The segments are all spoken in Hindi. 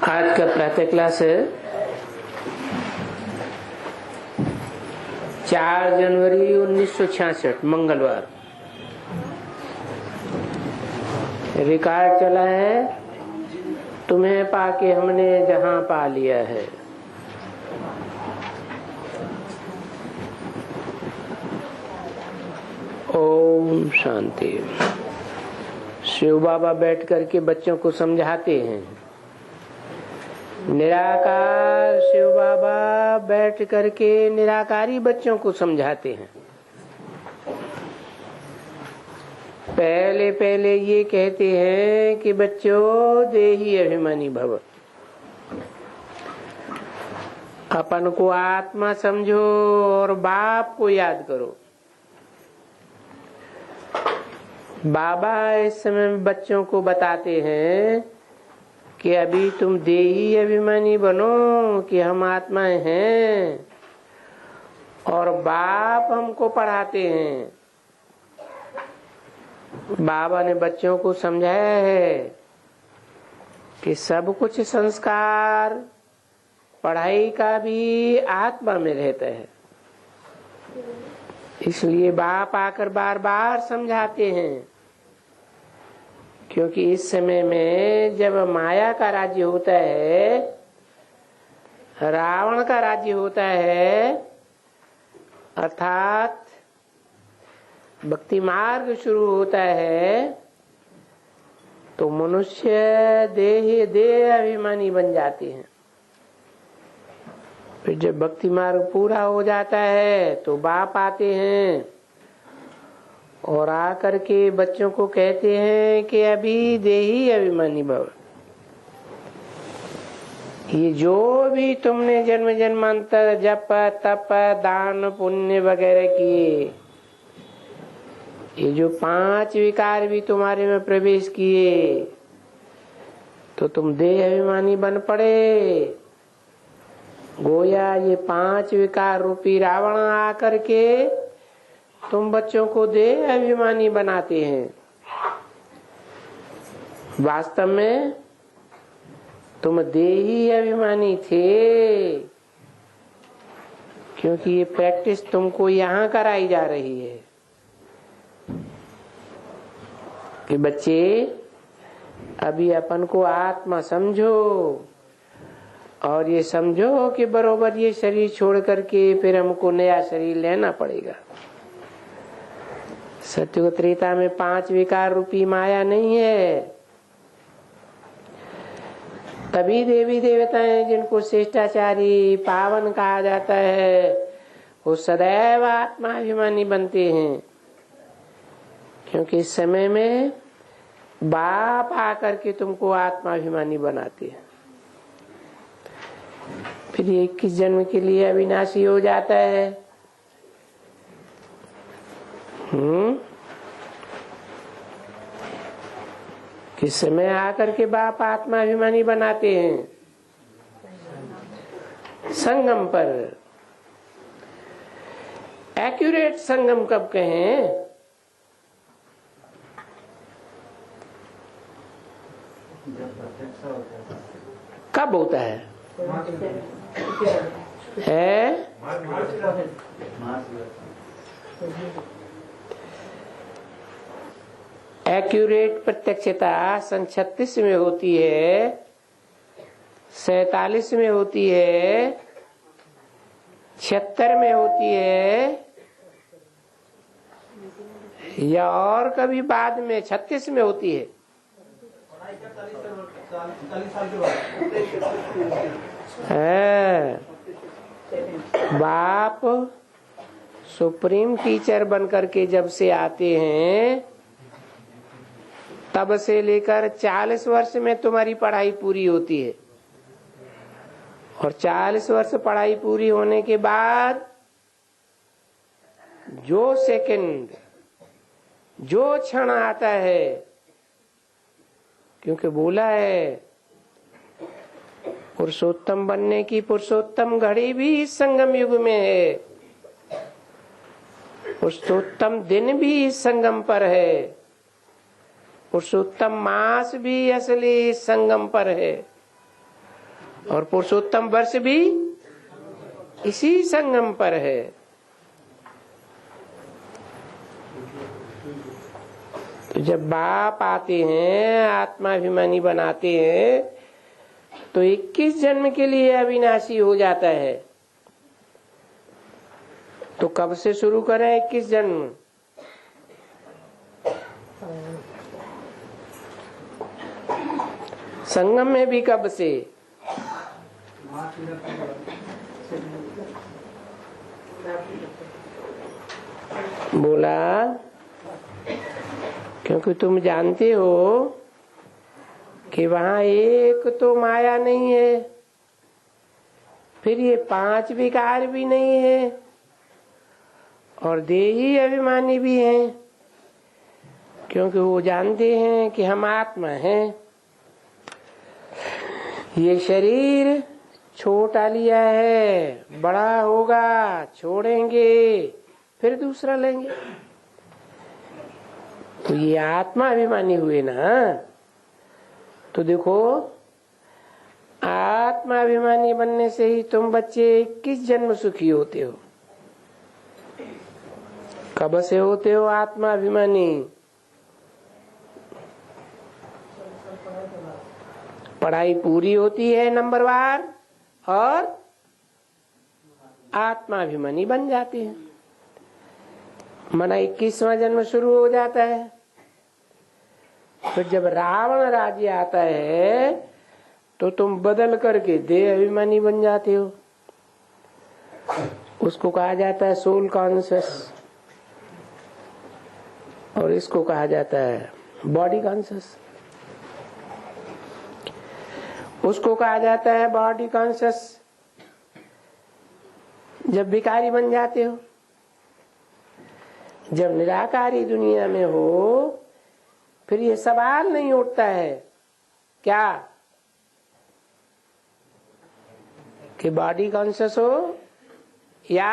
आज का प्रातः क्लास है 4 जनवरी 1966 मंगलवार। रिकॉर्ड चला है तुम्हें पाके हमने जहां पा लिया है। ओम शांति। शिव बाबा बैठ करके बच्चों को समझाते हैं। निराकार शिव बाबा बैठ करके निराकारी बच्चों को समझाते हैं। पहले ये कहते हैं कि बच्चों देही अभिमानी भव, अपन को आत्मा समझो और बाप को याद करो। बाबा इस समय बच्चों को बताते हैं कि अभी तुम देही अभिमानी बनो कि हम आत्माएं हैं, और बाप हमको पढ़ाते हैं। बाबा ने बच्चों को समझाया है कि सब कुछ संस्कार पढ़ाई का भी आत्मा में रहता है। इसलिए बाप आकर बार बार समझाते हैं, क्योंकि इस समय में जब माया का राज्य होता है, रावण का राज्य होता है, अर्थात भक्ति मार्ग शुरू होता है, तो मनुष्य देह अभिमानी बन जाते हैं। फिर जब भक्ति मार्ग पूरा हो जाता है तो बाप आते हैं और आकर के बच्चों को कहते हैं कि अभी देही अभिमानी भव। ये जो भी तुमने जन्म जन्मांतर जप तप दान पुण्य वगैरह किए, ये जो 5 विकार भी तुम्हारे में प्रवेश किए, तो तुम देह अभिमानी बन पड़े। गोया ये 5 विकार रूपी रावण आकर के तुम बच्चों को देह अभिमानी बनाते हैं। वास्तव में तुम देही अभिमानी थे, क्योंकि ये प्रैक्टिस तुमको यहाँ कराई जा रही है कि बच्चे अभी अपन को आत्मा समझो, और ये समझो कि बरोबर ये शरीर छोड़ करके फिर हमको नया शरीर लेना पड़ेगा। सत्युग त्रेता में 5 विकार रूपी माया नहीं है। तभी देवी देवताएं जिनको श्रेष्ठाचारी पावन कहा जाता है, वो सदैव आत्माभिमानी बनते हैं, क्योंकि इस समय में बाप आकर के तुमको आत्माभिमानी बनाते हैं। फिर 21 जन्म के लिए अविनाशी हो जाता है। किस समय आकर के बाप आत्माभिमानी बनाते हैं? संगम पर। एक्यूरेट संगम कब कहें? कब होता है? एक्यूरेट प्रत्यक्षता सन 36 में होती है, 47 में होती है, 76 में होती है, या और कभी बाद में 36 में होती है। बाप सुप्रीम टीचर बनकर के जब से आते हैं, तब से लेकर 40 वर्ष में तुम्हारी पढ़ाई पूरी होती है, और 40 वर्ष पढ़ाई पूरी होने के बाद जो सेकंड, जो क्षण आता है, क्योंकि बोला है पुरुषोत्तम बनने की पुरुषोत्तम घड़ी भी इस संगम युग में है, पुरुषोत्तम दिन भी इस संगम पर है, पुरुषोत्तम मास भी असली इस संगम पर है, और पुरुषोत्तम वर्ष भी इसी संगम पर है। तो जब बाप आते हैं, आत्माभिमानी बनाते हैं, तो 21 जन्म के लिए अविनाशी हो जाता है। तो कब से शुरू करें 21 जन्म? संगम में भी कब से? बोला क्योंकि तुम जानते हो कि वहां एक तो माया नहीं है, फिर ये 5 विकार भी नहीं है, और देही अभिमानी भी हैं, क्योंकि वो जानते हैं कि हम आत्मा हैं। ये शरीर छोटा लिया है, बड़ा होगा, छोड़ेंगे, फिर दूसरा लेंगे। तो ये आत्मा अभिमानी हुए ना। तो देखो, आत्मा अभिमानी बनने से ही तुम बच्चे 21 जन्म सुखी होते हो। कब से होते हो आत्मा अभिमानी? पढ़ाई पूरी होती है नंबरवार और आत्माभिमानी बन जाते हैं। मना 21वां जन्म शुरू हो जाता है। फिर जब रावण राज्य आता है तो तुम बदल करके देह अभिमानी बन जाते हो। उसको कहा जाता है सोल कॉन्शियस, और इसको कहा जाता है बॉडी कॉन्शियस। उसको कहा जाता है बॉडी कॉन्शियस। जब विकारी बन जाते हो, जब निराकारी दुनिया में हो, फिर ये सवाल नहीं उठता है क्या कि बॉडी कॉन्शियस हो या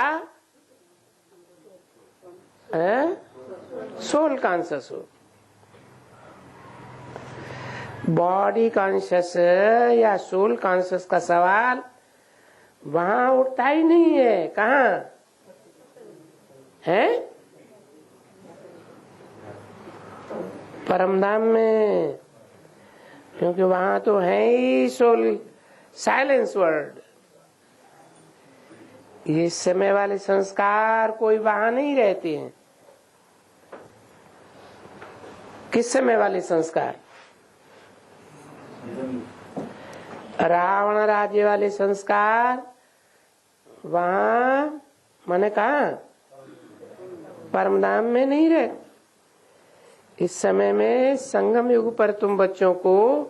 सोल कॉन्शियस हो। बॉडी कॉन्शियस या सोल कॉन्शियस का सवाल वहां उठता ही नहीं है। कहाँ है? परमधाम में, क्योंकि वहां तो है ही सोल साइलेंस वर्ड। ये समय वाले संस्कार कोई वहां नहीं रहते हैं। किस समय वाले संस्कार? रावण राज्य वाले संस्कार वहां माने कहा परमधाम में नहीं रहे। इस समय में संगम युग पर तुम बच्चों को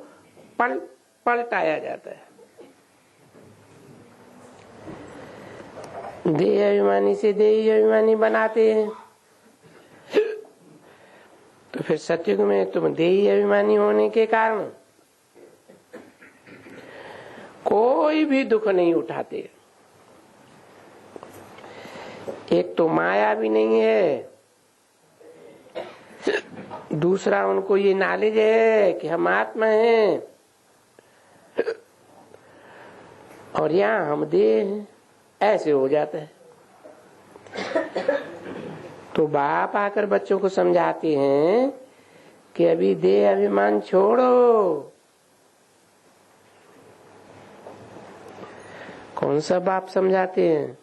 पलटाया जाता है। देह अभिमानी से देही अभिमानी बनाते हैं। तो फिर सतयुग में तुम देही अभिमानी होने के कारण कोई भी दुख नहीं उठाते। एक तो माया भी नहीं है, दूसरा उनको ये नॉलेज है कि हम आत्मा हैं, और यहाँ हम देह हैं। ऐसे हो जाता है। तो बाप आकर बच्चों को समझाते हैं कि अभी देह अभिमान छोड़ो। कौन सा बाप समझाते हैं?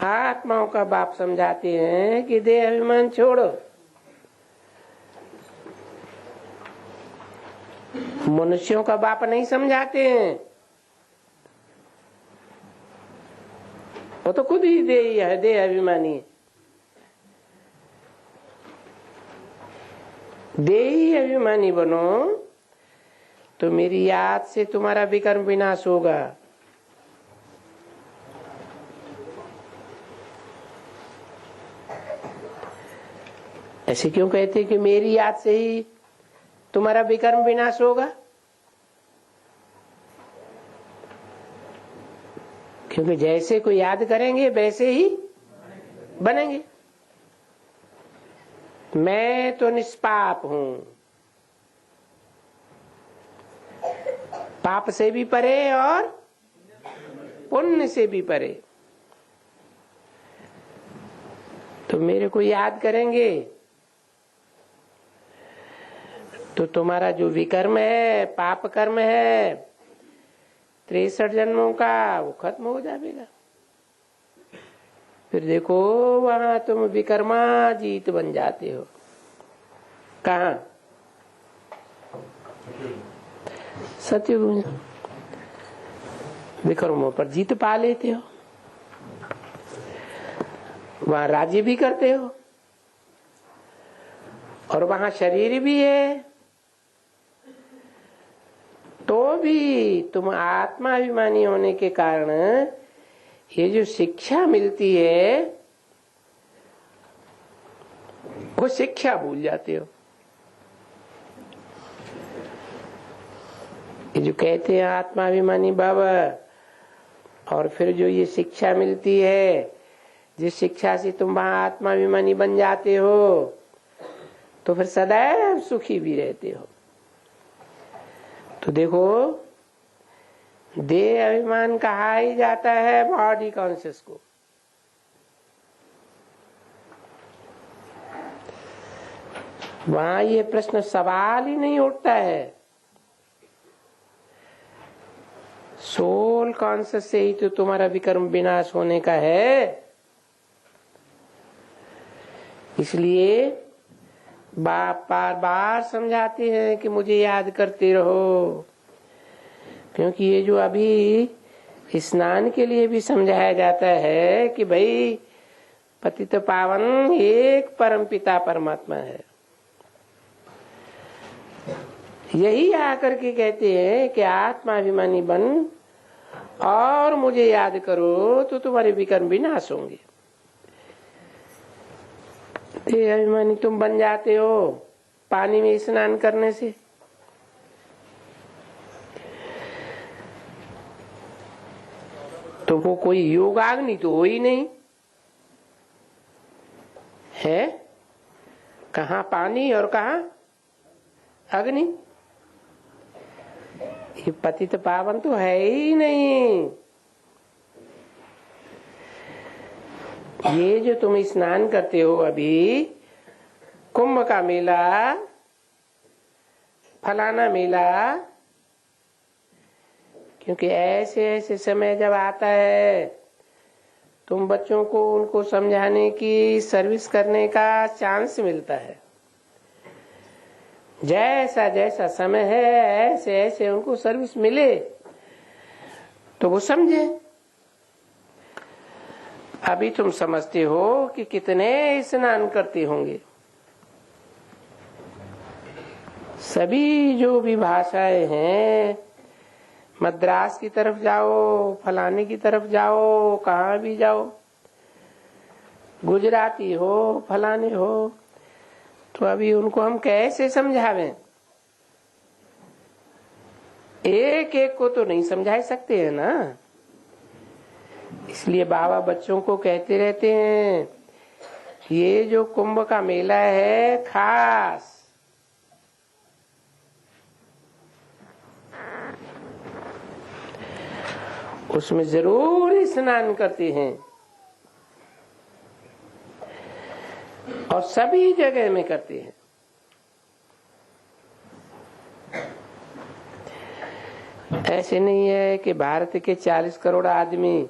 आत्माओं का बाप समझाते हैं कि देह अभिमान छोड़ो। मनुष्यों का बाप नहीं समझाते हैं। वो तो खुद ही देह अभिमानी है। देही अभिमानी बनो तो मेरी याद से तुम्हारा विकर्म विनाश होगा। ऐसे क्यों कहते कि मेरी याद से ही तुम्हारा विकर्म विनाश होगा? क्योंकि जैसे कोई याद करेंगे वैसे ही बनेंगे। मैं तो निष्पाप हूं, पाप से भी परे और पुण्य से भी परे। तो मेरे को याद करेंगे तो तुम्हारा जो विकर्म है, पाप कर्म है 63 जन्मों का, वो खत्म हो जाएगा। फिर देखो वहां तुम विकर्माजीत बन जाते हो। कहा? सत्युग विकर्मों पर जीत पा लेते हो, वहां राज्य भी करते हो और वहां शरीर भी है, तो भी तुम आत्माभिमानी होने के कारण ये जो शिक्षा मिलती है वो शिक्षा भूल जाते हो। ये जो कहते हैं आत्माभिमानी भव, और फिर जो ये शिक्षा मिलती है, जिस शिक्षा से तुम वहां आत्माभिमानी बन जाते हो, तो फिर सदैव सुखी भी रहते हो। तो देखो देह अभिमान कहा ही जाता है बॉडी कॉन्शियस को। वहां ये प्रश्न सवाल ही नहीं उठता है। सोल कॉन्शियस से ही तो तुम्हारा विकर्म विनाश होने का है। इसलिए बाप बार बार समझाते हैं कि मुझे याद करते रहो, क्योंकि ये जो अभी स्नान के लिए भी समझाया जाता है कि भाई पतित पावन एक परम पिता परमात्मा है। यही आकर के कहते हैं कि आत्माभिमानी बन और मुझे याद करो तो तुम्हारे विकर्म विनाश होंगे। अभिमानी तुम बन जाते हो पानी में स्नान करने से। तो वो कोई योगाग्नि तो हो ही नहीं है। कहाँ पानी और कहाँ अग्नि? ये पतित पावन तो है ही नहीं। ये जो तुम स्नान करते हो अभी, कुंभ का मेला, फलाना मेला, क्योंकि ऐसे ऐसे समय जब आता है तुम बच्चों को उनको समझाने की, सर्विस करने का चांस मिलता है। जैसा जैसा समय है ऐसे ऐसे उनको सर्विस मिले तो वो समझे। अभी तुम समझते हो कि कितने स्नान करते होंगे। सभी जो भी भाषाएं हैं, मद्रास की तरफ जाओ, फलाने की तरफ जाओ, कहाँ भी जाओ, गुजराती हो, फलाने हो, तो अभी उनको हम कैसे समझावें? एक एक को तो नहीं समझा सकते हैं ना। इसलिए बाबा बच्चों को कहते रहते हैं ये जो कुंभ का मेला है खास, उसमें जरूर स्नान करते हैं और सभी जगह में करते हैं। ऐसे नहीं है कि भारत के 40 करोड़ आदमी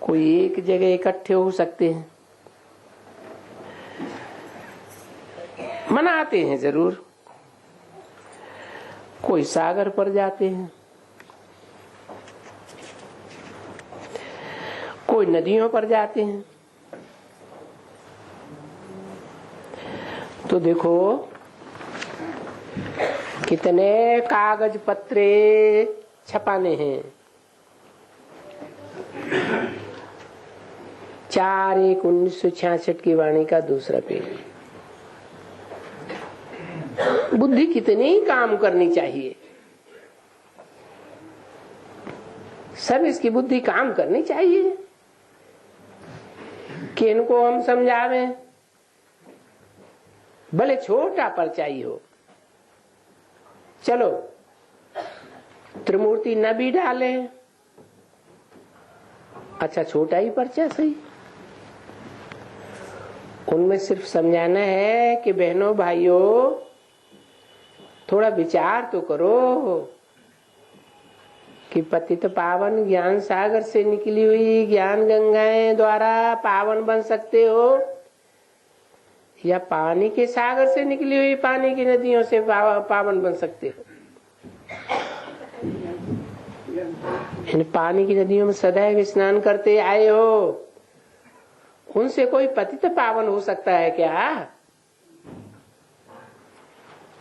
कोई एक जगह इकट्ठे हो सकते हैं। मनाते हैं जरूर, कोई सागर पर जाते हैं, कोई नदियों पर जाते हैं। तो देखो कितने कागज पत्रे छपाने हैं। 4/1/1966 की वाणी का दूसरा पेज। बुद्धि कितनी काम करनी चाहिए। सब इसकी बुद्धि काम करनी चाहिए कि इनको हम समझावें। भले छोटा परचाई हो, चलो त्रिमूर्ति न भी डाले, अच्छा छोटा ही पर्चा सही, उनमें सिर्फ समझाना है कि बहनों भाइयों थोड़ा विचार तो करो कि पतित पावन ज्ञान सागर से निकली हुई ज्ञान गंगाएं द्वारा पावन बन सकते हो या पानी के सागर से निकली हुई पानी की नदियों से पावन बन सकते हो। इन पानी की नदियों में सदैव स्नान करते आए हो, उनसे कोई पतित पावन हो सकता है क्या?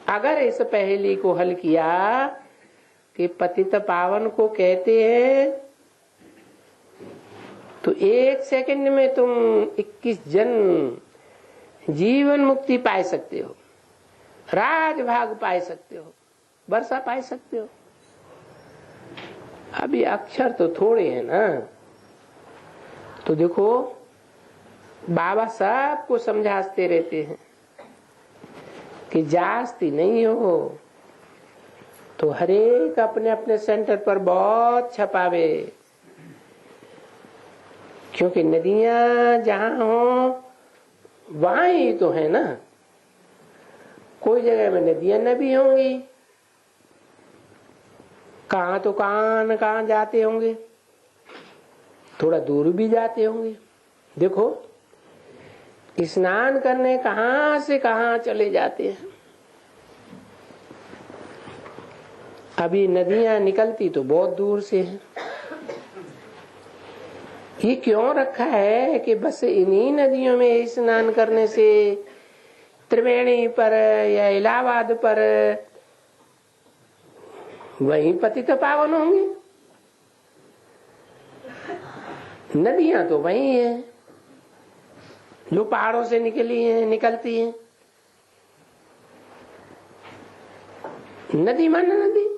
अगर इस पहेली को हल किया कि पतित पावन को कहते हैं तो 1 सेकंड में तुम 21 जन्म जीवन मुक्ति पा सकते हो, राजभाग पा सकते हो, वर्षा पा सकते हो। अभी अक्षर तो थोड़े हैं ना, तो देखो बाबा सबको समझाते रहते हैं कि जास्ती नहीं हो तो हरेक अपने अपने सेंटर पर बहुत छपावे, क्योंकि नदियां जहां हो वहां ही तो है ना। कोई जगह में नदियां न भी होंगी, कहां तो कहां जाते होंगे, थोड़ा दूर भी जाते होंगे। देखो स्नान करने कहां से कहां चले जाते हैं। अभी नदियां निकलती तो बहुत दूर से हैं। ये क्यों रखा है कि बस इन्हीं नदियों में स्नान करने से त्रिवेणी पर या इलाहाबाद पर वहीं पतित पावन होंगे। नदियां तो वही है जो पहाड़ों से निकलती हैं। नदी माना नदी,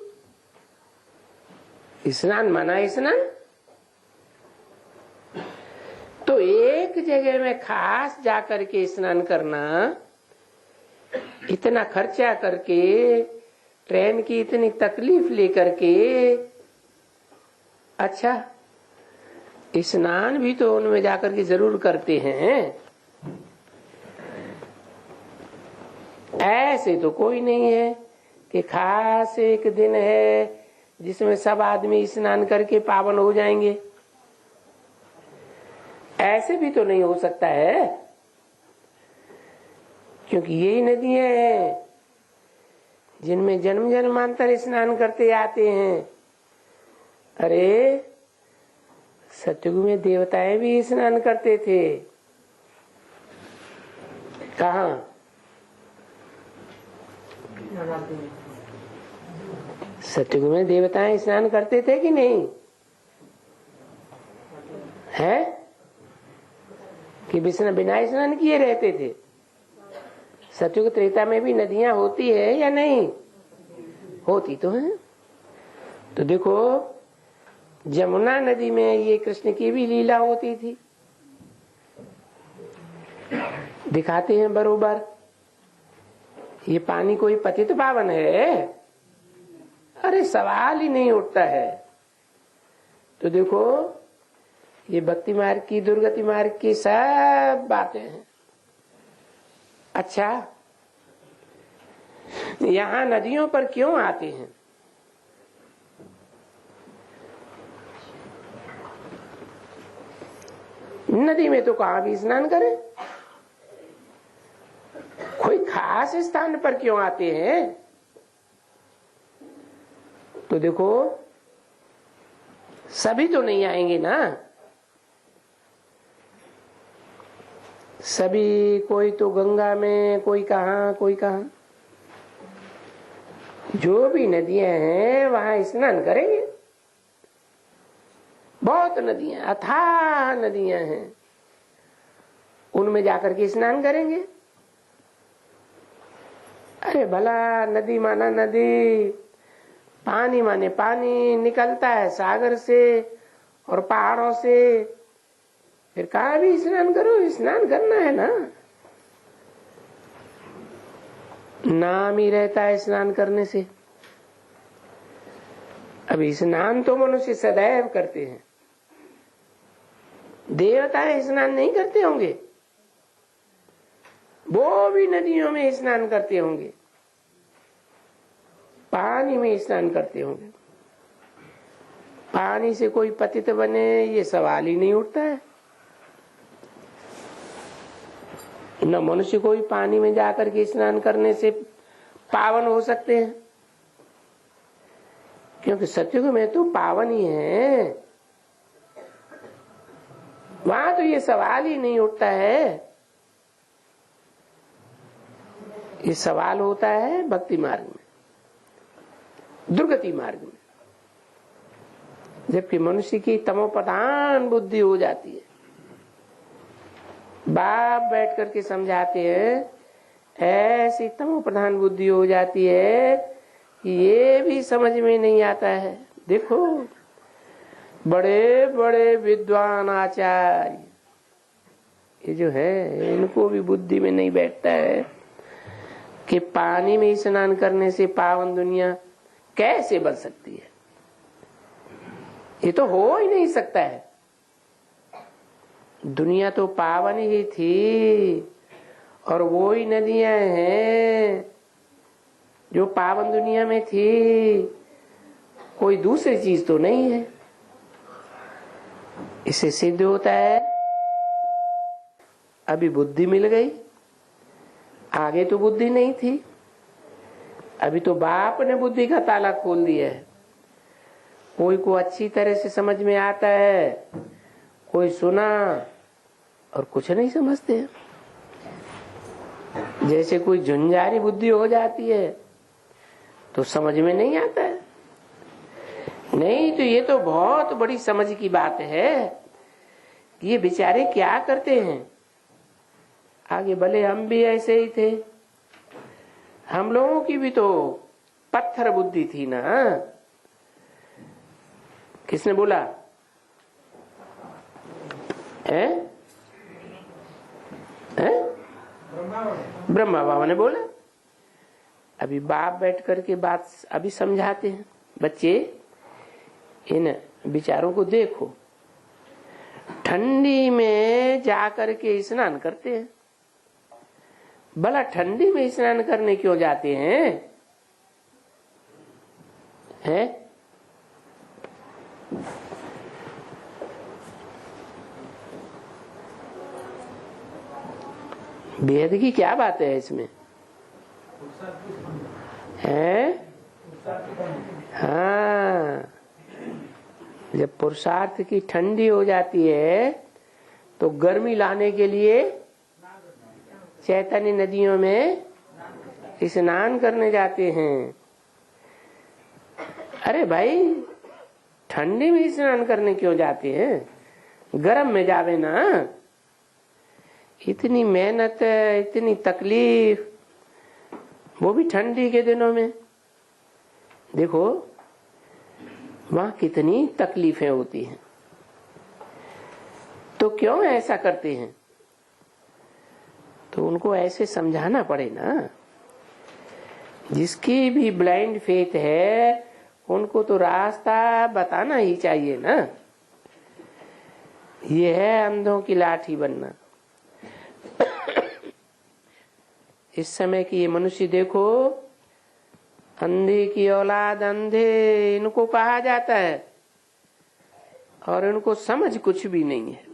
स्नान माना स्नान। तो एक जगह में खास जाकर के स्नान करना, इतना खर्चा करके, ट्रेन की इतनी तकलीफ लेकर के, अच्छा स्नान भी तो उनमें जाकर के जरूर करते हैं। ऐसे तो कोई नहीं है कि खास एक दिन है जिसमें सब आदमी स्नान करके पावन हो जाएंगे। ऐसे भी तो नहीं हो सकता है, क्योंकि यही नदियां हैं जिनमें जन्म जन्मांतर स्नान करते आते हैं। अरे सतयुग में देवताएं भी स्नान करते थे। कहाँ? सतयुग में देवताएं स्नान करते थे कि नहीं है? कि बिना स्नान किए रहते थे? सतयुग त्रेता में भी नदियां होती है या नहीं होती? तो है। तो देखो जमुना नदी में ये कृष्ण की भी लीला होती थी, दिखाते हैं बरोबर। ये पानी कोई पतित पावन है? अरे सवाल ही नहीं उठता है। तो देखो ये भक्ति मार्ग की, दुर्गति मार्ग की सब बातें हैं। अच्छा यहाँ नदियों पर क्यों आते हैं? नदी में तो कहाँ भी स्नान करें, कोई खास स्थान पर क्यों आते हैं? तो देखो सभी तो नहीं आएंगे ना, सभी कोई तो गंगा में, कोई कहाँ कोई कहाँ। जो भी नदियां हैं वहां स्नान करेंगे। बहुत नदियां, अथाह नदियां हैं, उनमें जाकर के स्नान करेंगे। अरे भला नदी माना नदी, पानी माने पानी, निकलता है सागर से और पहाड़ों से। फिर कहाँ भी स्नान करो, स्नान करना है ना। नाम ही रहता है स्नान करने से। अब अभी स्नान तो मनुष्य सदैव करते हैं, देवता स्नान नहीं करते होंगे, वो भी नदियों में स्नान करते होंगे, पानी में स्नान करते होंगे। पानी से कोई पतित बने ये सवाल ही नहीं उठता है। न मनुष्य कोई पानी में जाकर के स्नान करने से पावन हो सकते हैं, क्योंकि सत्युग में तो पावन ही है, वहां तो ये सवाल ही नहीं उठता है। ये सवाल होता है भक्ति मार्ग में, दुर्गति मार्ग में, जबकि मनुष्य की तमोप्रधान बुद्धि हो जाती है। बाप बैठ करके समझाते हैं, ऐसी तमोप्रधान बुद्धि हो जाती है कि ये भी समझ में नहीं आता है। देखो बड़े बड़े विद्वान आचार्य ये जो है, इनको भी बुद्धि में नहीं बैठता है कि पानी में स्नान करने से पावन दुनिया कैसे बन सकती है। ये तो हो ही नहीं सकता है। दुनिया तो पावन ही थी और वो ही नदियां हैं जो पावन दुनिया में थी, कोई दूसरी चीज तो नहीं है। इससे सिद्ध होता है अभी बुद्धि मिल गई, आगे तो बुद्धि नहीं थी। अभी तो बाप ने बुद्धि का ताला खोल दिया है। कोई को अच्छी तरह से समझ में आता है, कोई सुना और कुछ नहीं समझते हैं। जैसे कोई झुंझारी बुद्धि हो जाती है तो समझ में नहीं आता है। नहीं तो ये तो बहुत बड़ी समझ की बात है कि ये बेचारे क्या करते हैं। आगे भले हम भी ऐसे ही थे, हम लोगों की भी तो पत्थर बुद्धि थी ना। किसने बोला है? ब्रह्मा बाबा ने बोला। अभी बाप बैठ करके बात अभी समझाते हैं, बच्चे इन विचारों को देखो। ठंडी में जाकर के स्नान करते हैं, भला ठंडी में स्नान करने क्यों जाते हैं? बेहद की क्या बात है इसमें? है हाँ, जब पुरुषार्थ की ठंडी हो जाती है तो गर्मी लाने के लिए चैतन्य नदियों में स्नान करने जाते हैं। अरे भाई ठंडी में स्नान करने क्यों जाते हैं? गर्म में जावे ना। इतनी मेहनत, इतनी तकलीफ, वो भी ठंडी के दिनों में। देखो वहां कितनी तकलीफें होती हैं, तो क्यों ऐसा करते हैं? तो उनको ऐसे समझाना पड़े ना। जिसकी भी ब्लाइंड फेथ है उनको तो रास्ता बताना ही चाहिए ना। ये है अंधों की लाठी बनना। इस समय की ये मनुष्य देखो, अंधे की औलाद, अंधे इनको कहा जाता है और इनको समझ कुछ भी नहीं है।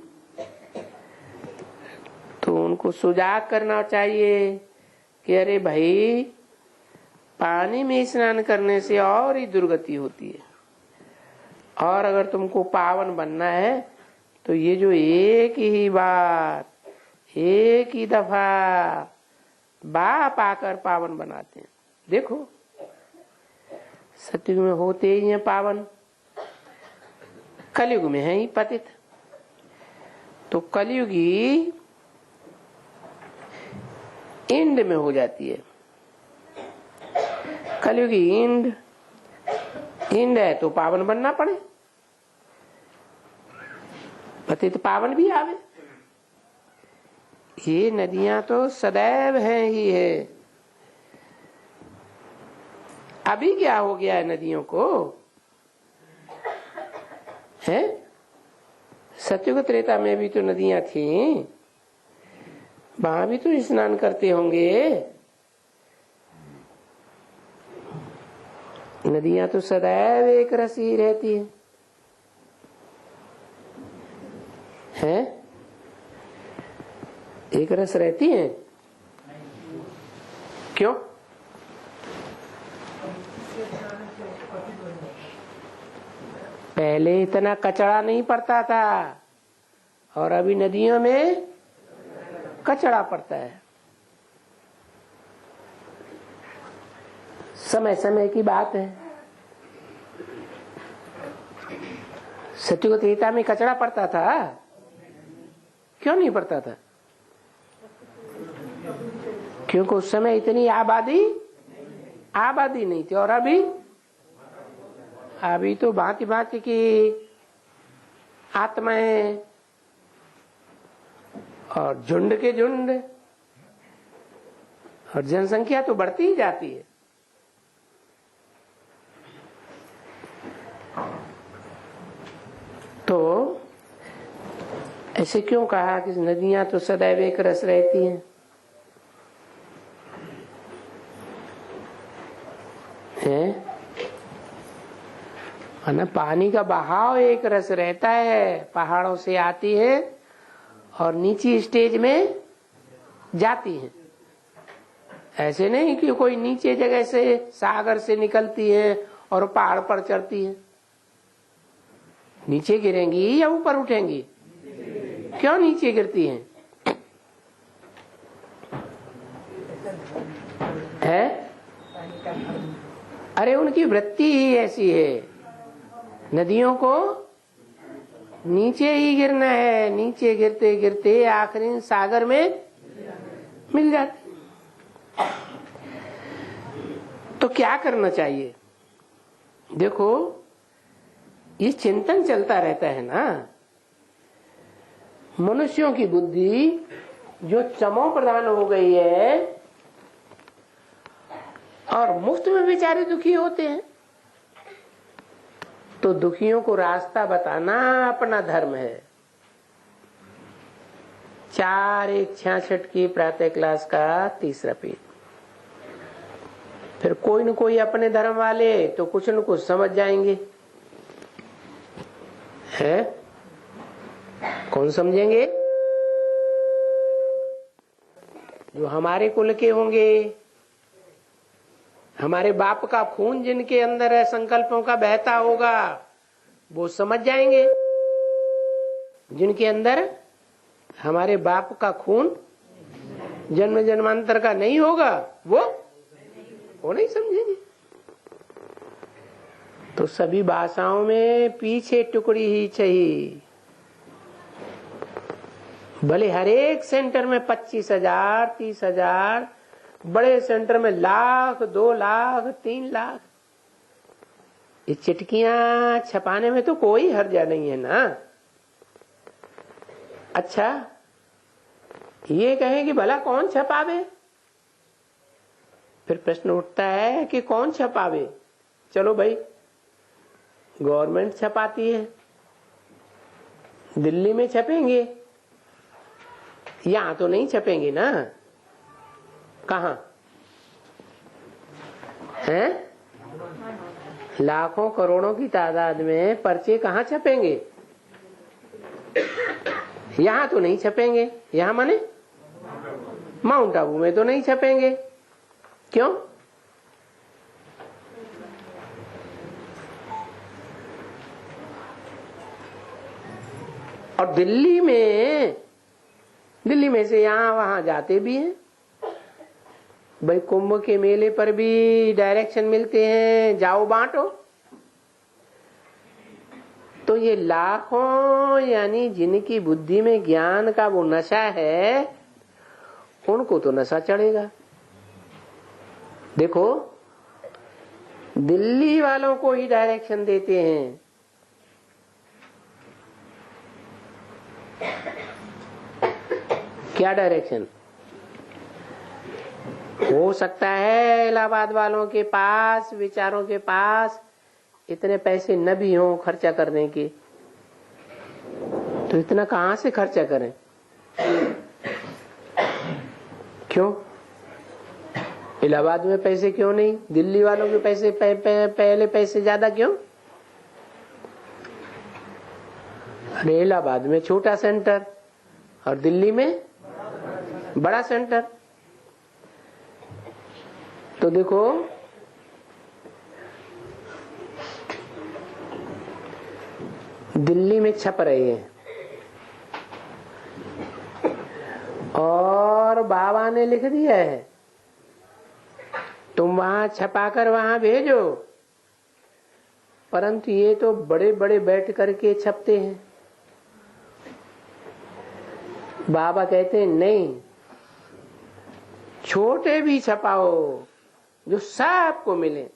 तो उनको सुजाग करना चाहिए कि अरे भाई पानी में स्नान करने से और ही दुर्गति होती है, और अगर तुमको पावन बनना है तो ये जो एक ही बात, एक ही दफा बाप आकर पावन बनाते हैं। देखो सतयुग में होते ही हैं पावन, कलयुग में है ही पतित। तो कलयुगी इंड में हो जाती है। कलयुगी इंड है तो पावन बनना पड़े, पतित पावन भी आवे। ये नदियां तो सदैव हैं ही है। अभी क्या हो गया है नदियों को? है? सतयुग त्रेता में भी तो नदियां थी, वहां भी तो स्नान करते होंगे। नदियां तो सदैव एक रस ही रहती है? एक रस रहती है? क्यों? पहले इतना कचरा नहीं पड़ता था और अभी नदियों में कचरा पड़ता है। समय समय की बात है। सतयुग त्रेता में कचरा पड़ता था? क्यों नहीं पड़ता था? क्योंकि उस समय इतनी आबादी नहीं थी। और अभी तो भांति भांति की आत्माएं और झुंड के झुंड, और जनसंख्या तो बढ़ती ही जाती है। तो ऐसे क्यों कहा कि नदियां तो सदैव एक रस रहती हैं? ना पानी का बहाव एक रस रहता है, पहाड़ों से आती है और नीची स्टेज में जाती है। ऐसे नहीं कि कोई नीचे जगह से सागर से निकलती है और पहाड़ पर चढ़ती है। नीचे गिरेंगी या ऊपर उठेंगी? क्यों नीचे गिरती हैं? अरे उनकी वृत्ति ही ऐसी है। नदियों को नीचे ही गिरना है, नीचे गिरते गिरते आखिरी सागर में मिल जाती। तो क्या करना चाहिए? देखो, ये चिंतन चलता रहता है ना। मनुष्यों की बुद्धि जो चमो प्रधान हो गई है और मुफ्त में बेचारे दुखी होते हैं, तो दुखियों को रास्ता बताना अपना धर्म है। 4-1-66 की प्रातः क्लास का 3रा पेज। फिर कोई न कोई अपने धर्म वाले तो कुछ न कुछ समझ जाएंगे। है? कौन समझेंगे? जो हमारे कुल के होंगे, हमारे बाप का खून जिनके अंदर है, संकल्पों का बहता होगा, वो समझ जाएंगे। जिनके अंदर हमारे बाप का खून जन्म जन्मांतर का नहीं होगा, वो नहीं समझेंगे। तो सभी भाषाओं में पीछे टुकड़ी ही चाहिए। भले हर एक सेंटर में 25,000 30,000, बड़े सेंटर में 1 लाख 2 लाख 3 लाख, ये चिटकियां छपाने में तो कोई हर्जा नहीं है ना। अच्छा, ये कहें कि भला कौन छपावे? फिर प्रश्न उठता है कि कौन छपावे? चलो भाई, गवर्नमेंट छपाती है, दिल्ली में छपेंगे, यहां तो नहीं छपेंगे ना। कहां हैं? लाखों करोड़ों की तादाद में पर्चे कहां छपेंगे? यहां तो नहीं छपेंगे। यहां माने माउंट आबू में तो नहीं छपेंगे। क्यों? और दिल्ली में से यहां वहां जाते भी हैं भाई। कुंभ के मेले पर भी डायरेक्शन मिलते हैं, जाओ बांटो। तो ये लाखों, यानी जिनकी बुद्धि में ज्ञान का वो नशा है, उनको तो नशा चढ़ेगा। देखो, दिल्ली वालों को ही डायरेक्शन देते हैं। क्या डायरेक्शन? हो सकता है इलाहाबाद वालों के पास, विचारों के पास इतने पैसे न भी हों खर्चा करने के, तो इतना कहां से खर्चा करें? क्यों? इलाहाबाद में पैसे क्यों नहीं? दिल्ली वालों के पैसे पहले पैसे ज्यादा क्यों? अरे इलाहाबाद में छोटा सेंटर और दिल्ली में बड़ा सेंटर। तो देखो दिल्ली में छप रहे हैं और बाबा ने लिख दिया है, तुम वहां छपाकर वहां भेजो। परंतु ये तो बड़े बड़े बैठ करके छपते हैं। बाबा कहते हैं नहीं, छोटे भी छपाओ जो सबको मिले।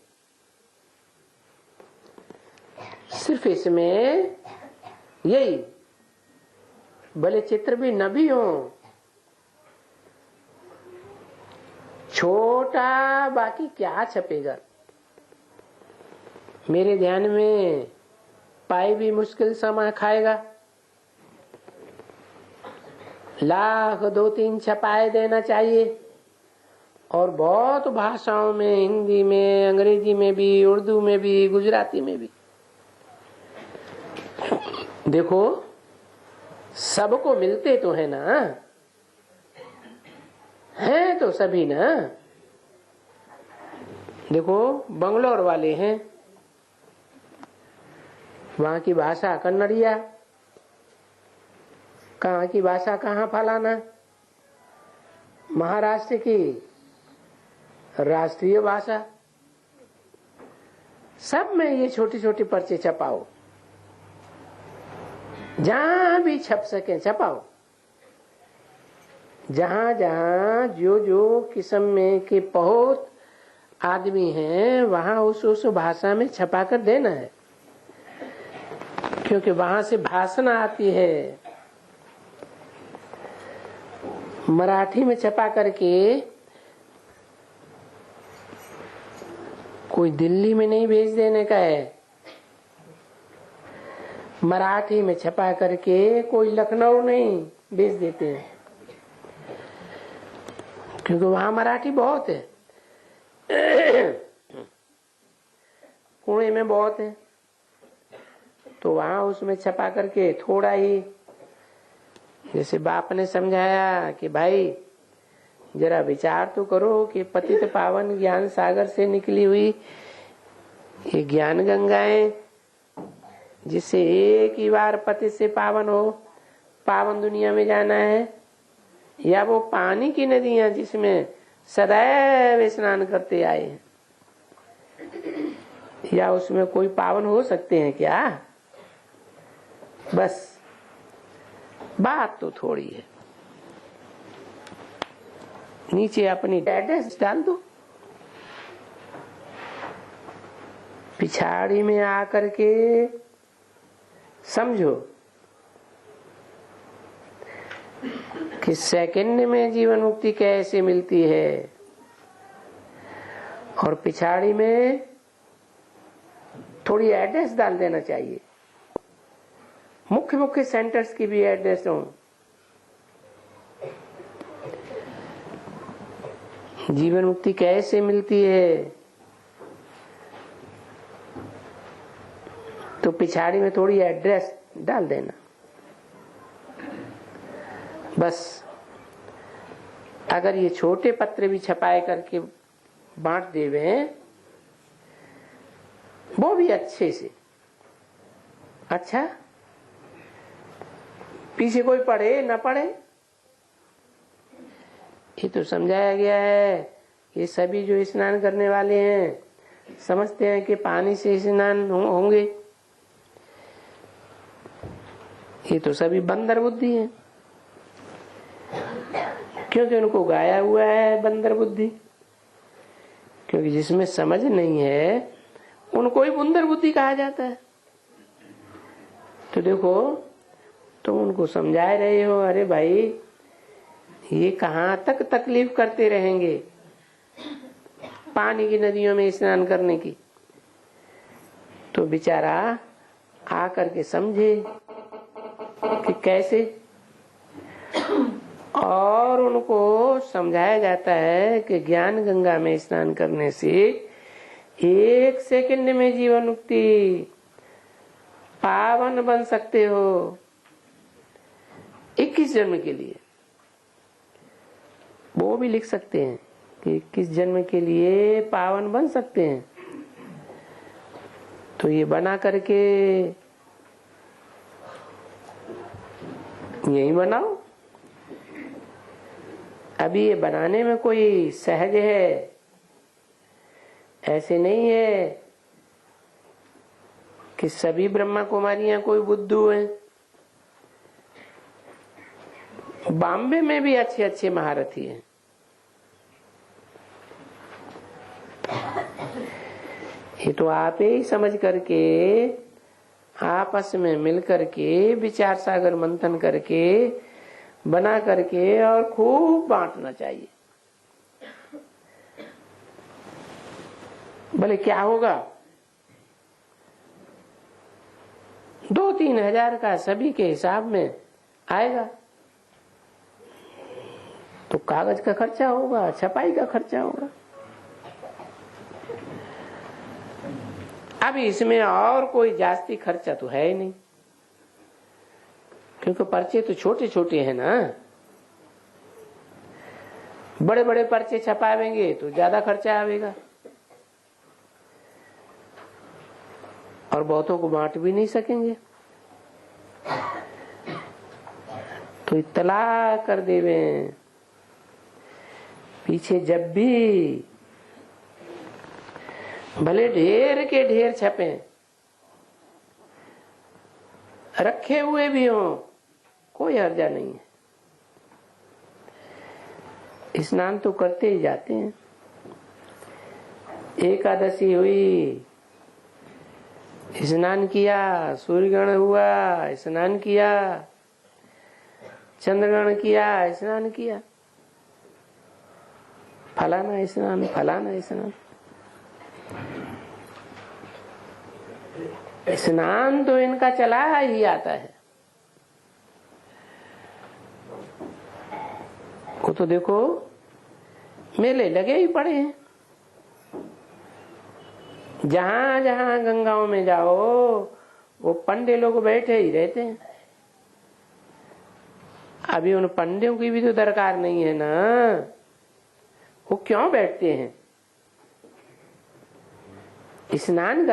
सिर्फ इसमें यही, भले चित्र भी न भी हो, छोटा, बाकी क्या छपेगा। मेरे ध्यान में पाई भी मुश्किल समय खाएगा। लाख 2-3 छपाए देना चाहिए और बहुत भाषाओं में, हिंदी में, अंग्रेजी में भी, उर्दू में भी, गुजराती में भी। देखो सबको मिलते तो है ना, हैं तो सभी ना। देखो बंगलोर वाले हैं, वहां की भाषा कन्नड़िया, कहाँ की भाषा कहाँ फलाना, महाराष्ट्र की राष्ट्रीय भाषा। सब में ये छोटे छोटे पर्चे छपाओ, जहां भी छप सके छपाओ। जहां जहां जो जो किस्म में के बहुत आदमी हैं वहां उस भाषा में छपा कर देना है, क्योंकि वहां से भाषण आती है। मराठी में छपा करके कोई दिल्ली में नहीं भेज देने का है, मराठी में छपा करके कोई लखनऊ नहीं भेज देते हैं, क्योंकि वहां मराठी बहुत है, पुणे में बहुत है। तो वहां उसमें छपा करके थोड़ा ही, जैसे बाप ने समझाया कि भाई जरा विचार तो करो कि पतित पावन ज्ञान सागर से निकली हुई ये ज्ञान गंगाएं, जिससे एक ही बार पतित से पावन हो, पावन दुनिया में जाना है, या वो पानी की नदियां जिसमें सदैव स्नान करते आए हैं, या उसमें कोई पावन हो सकते हैं क्या? बस बात तो थोड़ी है। नीचे अपनी एड्रेस डाल दो, पिछाड़ी में आकर के समझो कि सेकंड में जीवन मुक्ति कैसे मिलती है, और पिछाड़ी में थोड़ी एड्रेस डाल देना चाहिए, मुख्य मुख्य सेंटर्स की भी एड्रेस हो। जीवन मुक्ति कैसे मिलती है, तो पिछाड़ी में थोड़ी एड्रेस डाल देना। बस अगर ये छोटे पत्र भी छपाए करके बांट देवे, वो भी अच्छे से, अच्छा पीछे कोई पढ़े ना पढ़े, ये तो समझाया गया है। ये सभी जो स्नान करने वाले हैं समझते हैं कि पानी से स्नान होंगे, ये तो सभी बंदर बुद्धि है, क्योंकि उनको गाया हुआ है बंदर बुद्धि। क्योंकि जिसमें समझ नहीं है उनको ही बंदर बुद्धि कहा जाता है। तो देखो तुम उनको समझा रहे हो, अरे भाई ये कहाँ तक तकलीफ करते रहेंगे पानी की नदियों में स्नान करने की। तो बेचारा आकर के समझे कि कैसे, और उनको समझाया जाता है कि ज्ञान गंगा में स्नान करने से 1 सेकंड में जीवन मुक्ति, पावन बन सकते हो 21 जन्म के लिए। वो भी लिख सकते हैं कि 21 जन्म के लिए पावन बन सकते हैं। तो ये बना करके यही बनाओ। अभी ये बनाने में कोई सहज है ऐसे नहीं है कि सभी ब्रह्मा कुमारियां कोई बुद्धू हैं। बॉम्बे में भी अच्छे अच्छे महारथी हैं। ये तो आप ही समझ करके आपस में मिल करके विचार सागर मंथन करके बना करके और खूब बांटना चाहिए। भले क्या होगा, 2-3 हजार का सभी के हिसाब में आएगा। तो कागज का खर्चा होगा, छपाई का खर्चा होगा। अभी इसमें और कोई जास्ती खर्चा तो है ही नहीं, क्योंकि पर्चे तो छोटे छोटे हैं ना। बड़े बड़े पर्चे छपावेंगे तो ज्यादा खर्चा आवेगा और बहुतों को बांट भी नहीं सकेंगे। तो इत्तला कर देवे पीछे जब भी भले ढेर के ढेर छपे रखे हुए भी हों, कोई हर्जा नहीं है। स्नान तो करते ही जाते हैं। एकादशी हुई, स्नान किया, सूर्यग्रहण हुआ, स्नान किया, चंद्रग्रहण किया, स्नान किया, फलाना स्नान, फलाना स्नान। स्नान तो इनका चला ही आता है। वो तो देखो मेले लगे ही पड़े हैं। जहां जहां गंगाओं में जाओ वो पंडे लोग बैठे ही रहते हैं। अभी उन पंडियों की भी तो दरकार नहीं है ना, वो क्यों बैठते हैं? स्नान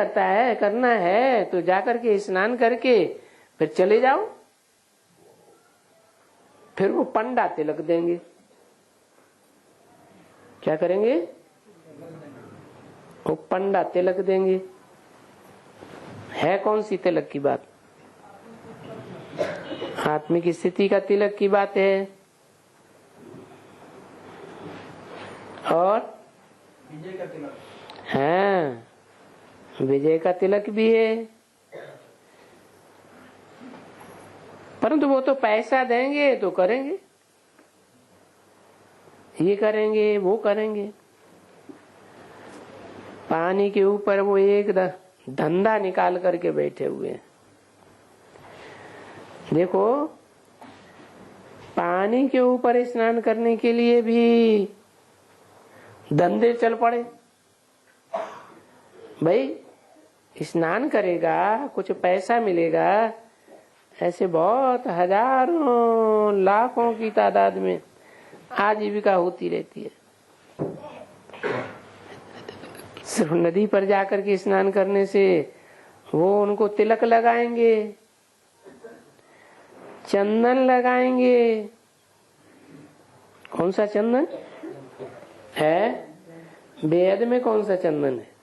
करना है तो जाकर के स्नान करके फिर चले जाओ। फिर वो पंडा तिलक देंगे। क्या करेंगे? वो पंडा तिलक देंगे। है कौन सी तिलक की बात? आत्मिक स्थिति का तिलक की बात है। और विजय का तिलक है, विजय का तिलक भी है। परंतु वो तो पैसा देंगे तो करेंगे, ये करेंगे वो करेंगे। पानी के ऊपर वो एक धंधा निकाल करके बैठे हुए हैं। देखो पानी के ऊपर स्नान करने के लिए भी धंधे चल पड़े। भाई स्नान करेगा कुछ पैसा मिलेगा, ऐसे बहुत हजारों लाखों की तादाद में आजीविका होती रहती है। सिर्फ नदी पर जाकर के स्नान करने से वो उनको तिलक लगाएंगे, चंदन लगाएंगे। कौन सा चंदन है? वेद में कौन सा चंदन है?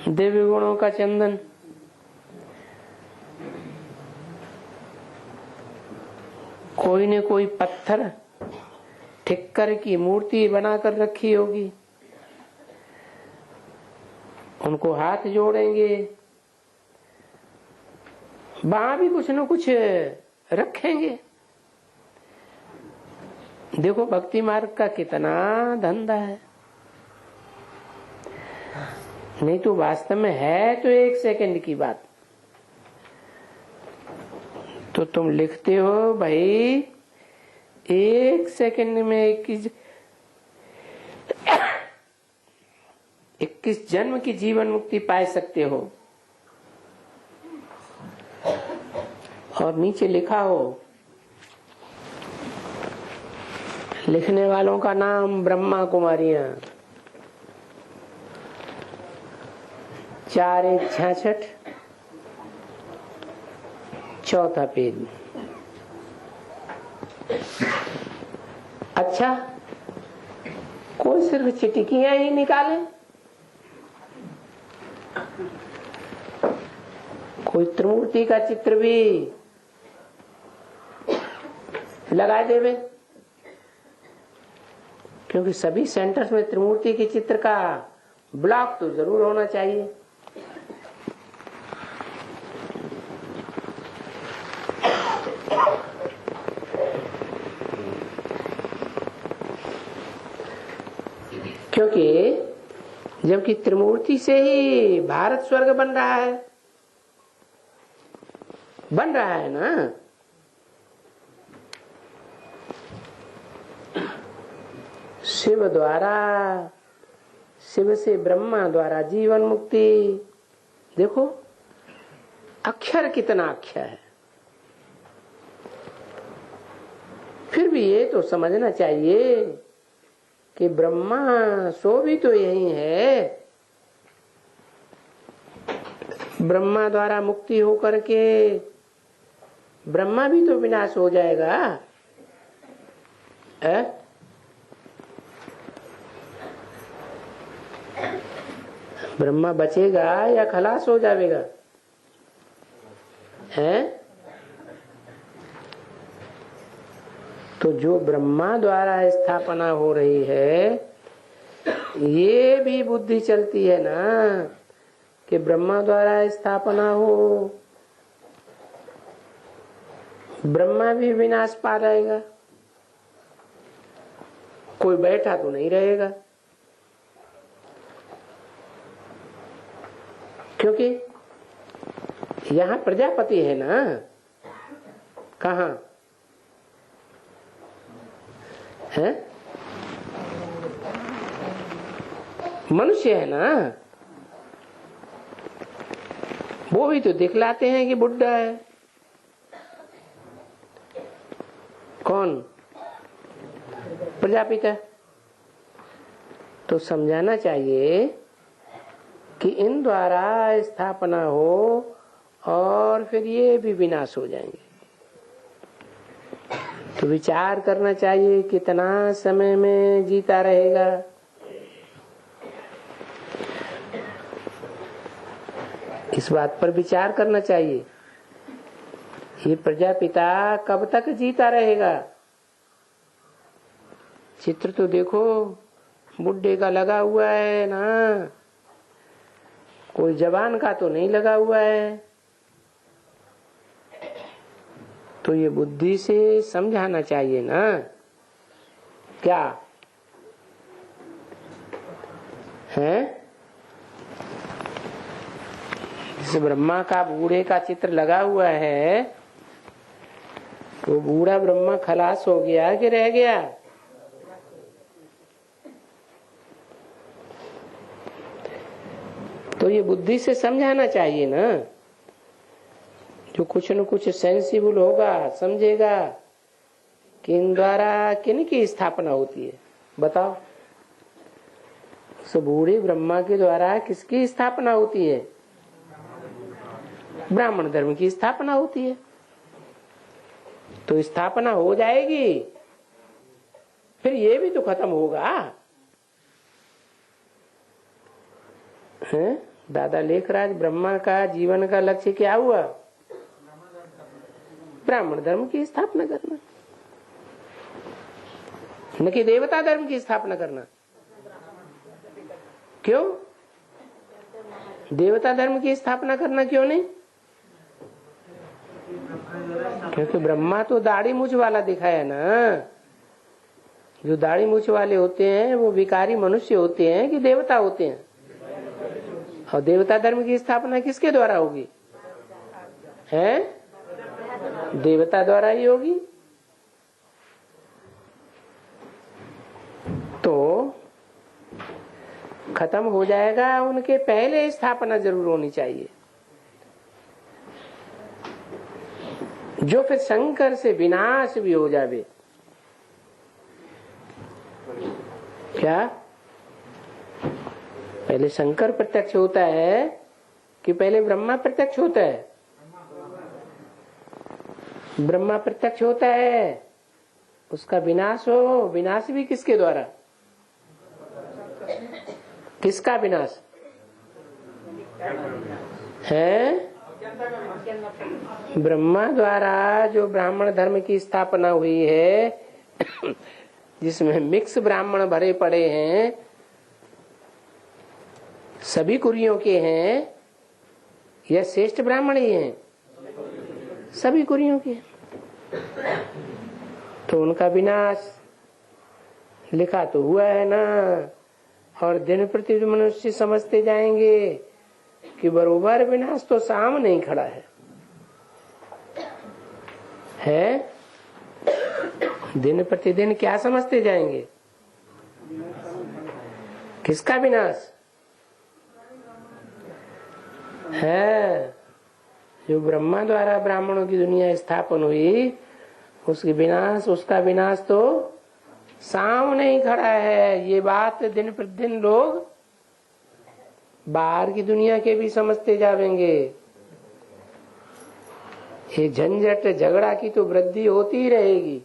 दिव्य गुणों का चंदन। कोई ने कोई पत्थर ठिक्कर की मूर्ति बनाकर रखी होगी, उनको हाथ जोड़ेंगे, वहां भी कुछ न कुछ रखेंगे। देखो भक्ति मार्ग का कितना धंधा है। नहीं तो वास्तव में है तो 1 सेकंड की बात। तो तुम लिखते हो भाई 1 सेकंड में 21 जन्म की जीवन मुक्ति पा सकते हो। और नीचे लिखा हो, लिखने वालों का नाम ब्रह्मा कुमारियां, 4/1/66, चौथा पेज। अच्छा, कोई सिर्फ चिटकियां ही निकाले, कोई त्रिमूर्ति का चित्र भी लगा देवे, क्योंकि सभी सेंटर्स में त्रिमूर्ति के चित्र का ब्लॉक तो जरूर होना चाहिए। क्योंकि जबकि त्रिमूर्ति से ही भारत स्वर्ग बन रहा है ना। शिव द्वारा, शिव से ब्रह्मा द्वारा जीवन मुक्ति। देखो अक्षर कितना अक्षर है। फिर भी ये तो समझना चाहिए कि ब्रह्मा सो भी तो यही है। ब्रह्मा द्वारा मुक्ति होकर के ब्रह्मा भी तो विनाश हो जाएगा। ब्रह्मा बचेगा या खलास हो जाएगा? तो जो ब्रह्मा द्वारा स्थापना हो रही है, ये भी बुद्धि चलती है ना कि ब्रह्मा द्वारा स्थापना हो, ब्रह्मा भी विनाश पा जाएगा, कोई बैठा तो नहीं रहेगा। क्योंकि यहाँ प्रजापति है ना, कहाँ है? मनुष्य है ना, वो भी तो दिखलाते हैं कि बुड्ढा है। कौन? प्रजापिता। तो समझाना चाहिए कि इन द्वारा स्थापना हो और फिर ये भी विनाश हो जाएंगे। तो विचार करना चाहिए कितना समय में जीता रहेगा। इस बात पर विचार करना चाहिए, ये प्रजापिता कब तक जीता रहेगा। चित्र तो देखो बुड्ढे का लगा हुआ है ना, कोई जवान का तो नहीं लगा हुआ है। तो ये बुद्धि से समझाना चाहिए ना। क्या है? इस ब्रह्मा का बूढ़े का चित्र लगा हुआ है, वो बूढ़ा ब्रह्मा खलास हो गया कि रह गया? तो ये बुद्धि से समझाना चाहिए ना। जो कुछ न कुछ सेंसिबल होगा, समझेगा कि इन द्वारा किन की स्थापना होती है। बताओ, सो बूढ़े ब्रह्मा के द्वारा किसकी स्थापना होती है? ब्राह्मण धर्म की स्थापना होती है। तो स्थापना हो जाएगी, फिर ये भी तो खत्म होगा। हैं? दादा लेखराज, ब्रह्मा का जीवन का लक्ष्य क्या हुआ? ब्राह्मण धर्म की स्थापना करना, न कि देवता धर्म की स्थापना करना। क्यों? देवता धर्म की स्थापना करना क्यों नहीं? क्योंकि ब्रह्मा तो दाढ़ी मूछ वाला दिखाया ना। जो दाढ़ी मूछ वाले होते हैं वो विकारी मनुष्य होते हैं कि देवता होते हैं? और देवता धर्म की स्थापना किसके द्वारा होगी? है देवता द्वारा ही होगी। तो खत्म हो जाएगा, उनके पहले स्थापना जरूर होनी चाहिए। जो फिर शंकर से विनाश भी हो जावे। क्या पहले शंकर प्रत्यक्ष होता है कि पहले ब्रह्मा प्रत्यक्ष होता है? ब्रह्मा प्रत्यक्ष होता है, उसका विनाश हो। विनाश भी किसके द्वारा? किसका विनाश है? ब्रह्मा द्वारा जो ब्राह्मण धर्म की स्थापना हुई है, जिसमें मिक्स ब्राह्मण भरे पड़े हैं, सभी कुरियों के हैं, यह श्रेष्ठ ब्राह्मण ही हैं, सभी कुरियों के। तो उनका विनाश लिखा तो हुआ है ना। और दिन प्रतिदिन मनुष्य समझते जाएंगे कि बरोबर विनाश तो सामने ही खड़ा है? दिन प्रतिदिन क्या समझते जाएंगे? किसका विनाश है? जो ब्रह्मा द्वारा ब्राह्मणों की दुनिया स्थापन हुई, उसका विनाश तो सामने ही खड़ा है। ये बात दिन प्रतिदिन लोग बाहर की दुनिया के भी समझते जाएंगे। ये झंझट झगड़ा की तो वृद्धि होती ही रहेगी।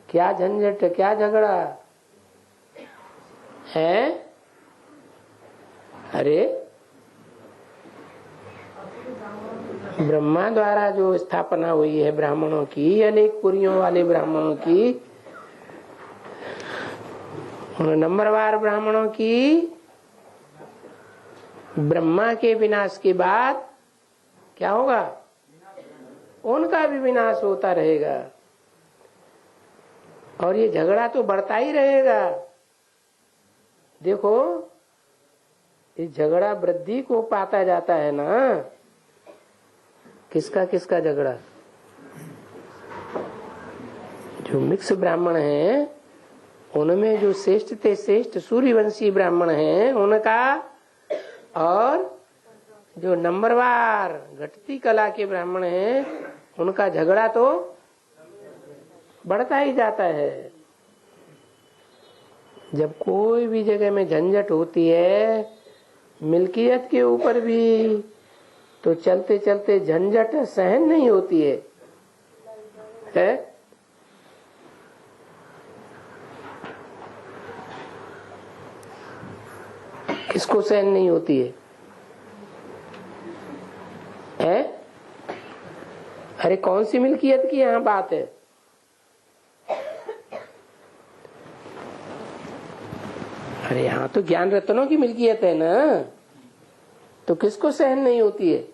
क्या झंझट, क्या झगड़ा है? अरे ब्रह्मा द्वारा जो स्थापना हुई है ब्राह्मणों की, अनेक पुरियों वाले ब्राह्मणों की, उन नंबरवार ब्राह्मणों की, ब्रह्मा के विनाश के बाद क्या होगा? उनका भी विनाश होता रहेगा। और ये झगड़ा तो बढ़ता ही रहेगा। देखो, ये झगड़ा वृद्धि को पाता जाता है ना। किसका किसका झगड़ा? जो मिक्स ब्राह्मण हैं, उनमें जो श्रेष्ठ ते श्रेष्ठ सूर्यवंशी ब्राह्मण हैं उनका, और जो नंबरवार घटती कला के ब्राह्मण हैं उनका झगड़ा तो बढ़ता ही जाता है। जब कोई भी जगह में झंझट होती है, मिल्कियत के ऊपर भी, तो चलते चलते झंझट सहन नहीं होती है? किसको सहन नहीं होती है? अरे कौन सी मिल्कियत की यहाँ बात है? अरे यहाँ तो ज्ञान रत्नों की मिल्कियत है ना। तो किसको सहन नहीं होती है?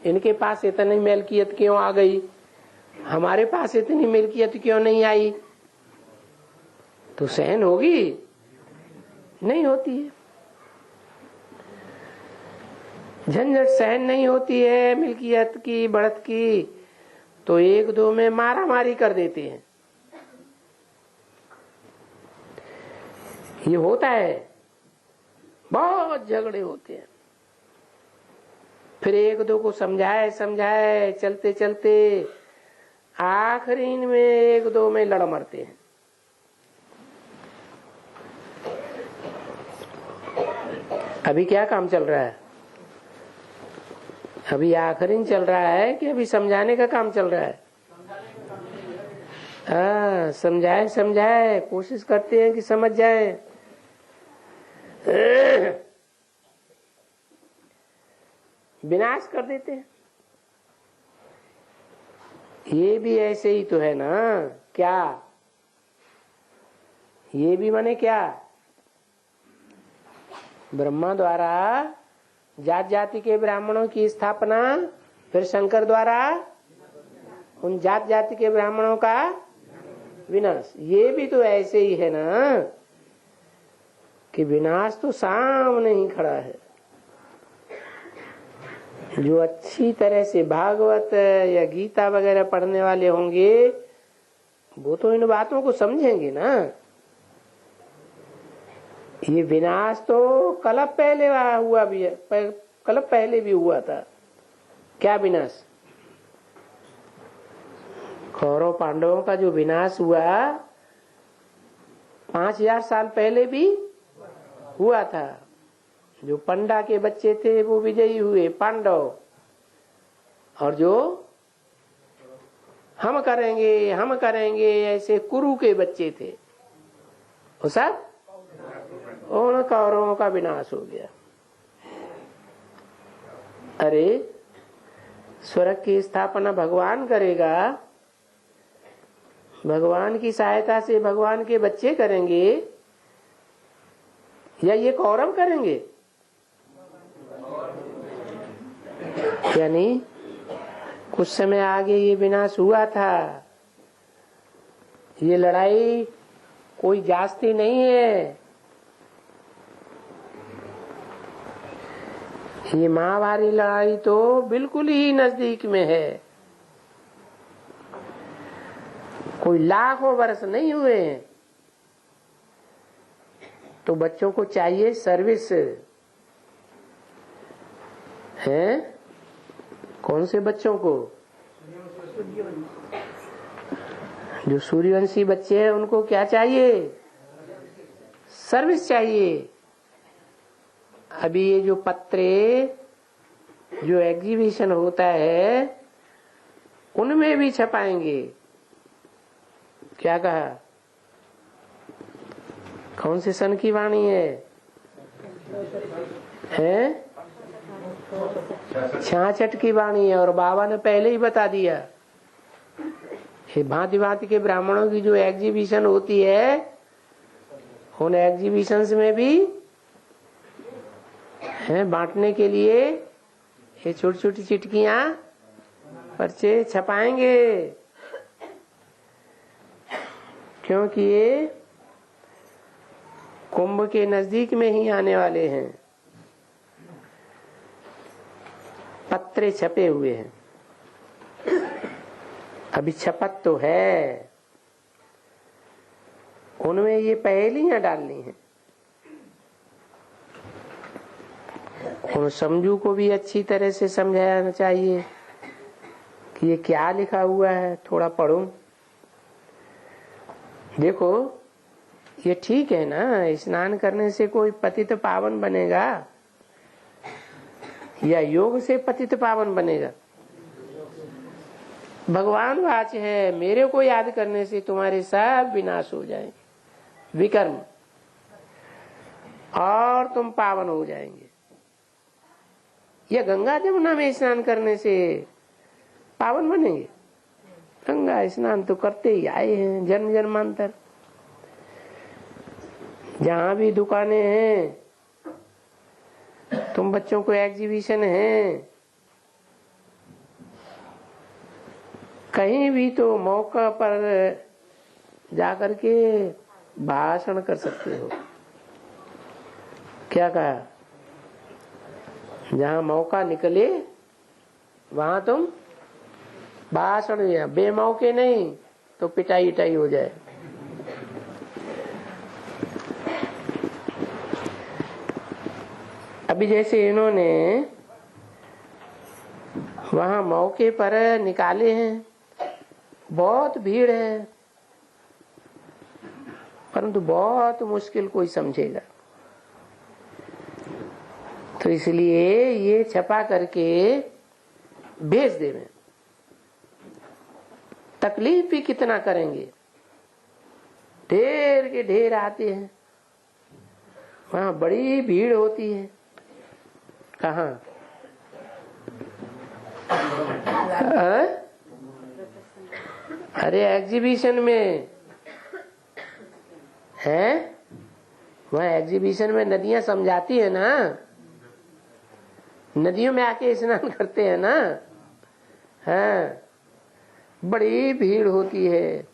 इनके पास इतनी मिल्कियत क्यों आ गई, हमारे पास इतनी मिल्कियत क्यों नहीं आई? तो सहन होगी? नहीं होती है। झंझट सहन नहीं होती है मिल्कियत की, बढ़त की, तो एक दो में मारा मारी कर देते हैं। ये होता है, बहुत झगड़े होते हैं। फिर एक दो को समझाए समझाए चलते चलते आखिरी में एक दो में लड़ मरते हैं। अभी क्या काम चल रहा है? अभी आखिरी चल रहा है कि अभी समझाने का काम चल रहा है? हाँ, समझाए समझाए कोशिश करते हैं कि समझ जाए। विनाश कर देते हैं। ये भी ऐसे ही तो है ना। क्या ये भी माने क्या? ब्रह्मा द्वारा जात जाति के ब्राह्मणों की स्थापना, फिर शंकर द्वारा उन जात जाति के ब्राह्मणों का विनाश। ये भी तो ऐसे ही है ना कि विनाश तो सामने ही खड़ा है। जो अच्छी तरह से भागवत या गीता वगैरह पढ़ने वाले होंगे वो तो इन बातों को समझेंगे ना। ये विनाश तो कल्प पहले हुआ भी है, कल्प पहले भी हुआ था। क्या विनाश? कौरव पांडवों का जो विनाश हुआ 5000 साल पहले भी हुआ था। जो पंडा के बच्चे थे वो विजयी हुए पांडव, और जो हम करेंगे ऐसे कुरु के बच्चे थे वो सब उन कौरवों का विनाश हो गया। अरे स्वर्ग की स्थापना भगवान करेगा, भगवान की सहायता से भगवान के बच्चे करेंगे या ये कौरव करेंगे? यानी कुछ समय आगे ये विनाश हुआ था। ये लड़ाई कोई जास्ती नहीं है। ये महाभारी लड़ाई तो बिल्कुल ही नजदीक में है। कोई लाखों वर्ष नहीं हुए हैं। तो बच्चों को चाहिए सर्विस है। कौन से बच्चों को? जो सूर्यवंशी बच्चे हैं उनको क्या चाहिए? सर्विस चाहिए। अभी ये जो पत्रे जो एग्जीबिशन होता है उनमें भी छपाएंगे। क्या कहा? कौन से सन की वाणी है? 66 की वाणी है। और बाबा ने पहले ही बता दिया, ये भांति भांति के ब्राह्मणों की जो एग्जीबिशन होती है उन एग्जीबिशंस में भी है बांटने के लिए ये छोटी छोटी चिटकियां पर्चे छपाएंगे। क्योंकि ये कुंभ के नजदीक में ही आने वाले हैं। पत्रे छपे हुए हैं, अभी छपत तो है, उनमें ये पहेलियां डालनी है। उन समझू को भी अच्छी तरह से समझाना चाहिए कि ये क्या लिखा हुआ है, थोड़ा पढ़ो। देखो ये ठीक है ना, स्नान करने से कोई पतित पावन बनेगा या योग से पतित पावन बनेगा? भगवान वाच है, मेरे को याद करने से तुम्हारे सब विनाश हो जाएंगे, विकर्म, और तुम पावन हो जाएंगे। या गंगा जमुना में स्नान करने से पावन बनेंगे? गंगा स्नान तो करते ही आए हैं जन्म जन्मांतर। जहां भी दुकानें हैं, तुम बच्चों को एग्जीबिशन है, कहीं भी तो मौका पर जाकर के भाषण कर सकते हो। क्या कहा? जहां मौका निकले वहां तुम भाषण दिया, बेमौके नहीं तो पिटाई इटाई हो जाए। अभी जैसे इन्होंने वहां मौके पर निकाले हैं, बहुत भीड़ है, परंतु बहुत मुश्किल कोई समझेगा। तो इसलिए ये छपा करके भेज देवे। तकलीफ भी कितना करेंगे, ढेर के ढेर आते हैं, वहां बड़ी भीड़ होती है। कहाँ? अरे एग्जीबिशन में है, वहां एग्जीबिशन में नदियां समझाती है ना, नदियों में आके स्नान करते हैं ना। हाँ, बड़ी भीड़ होती है,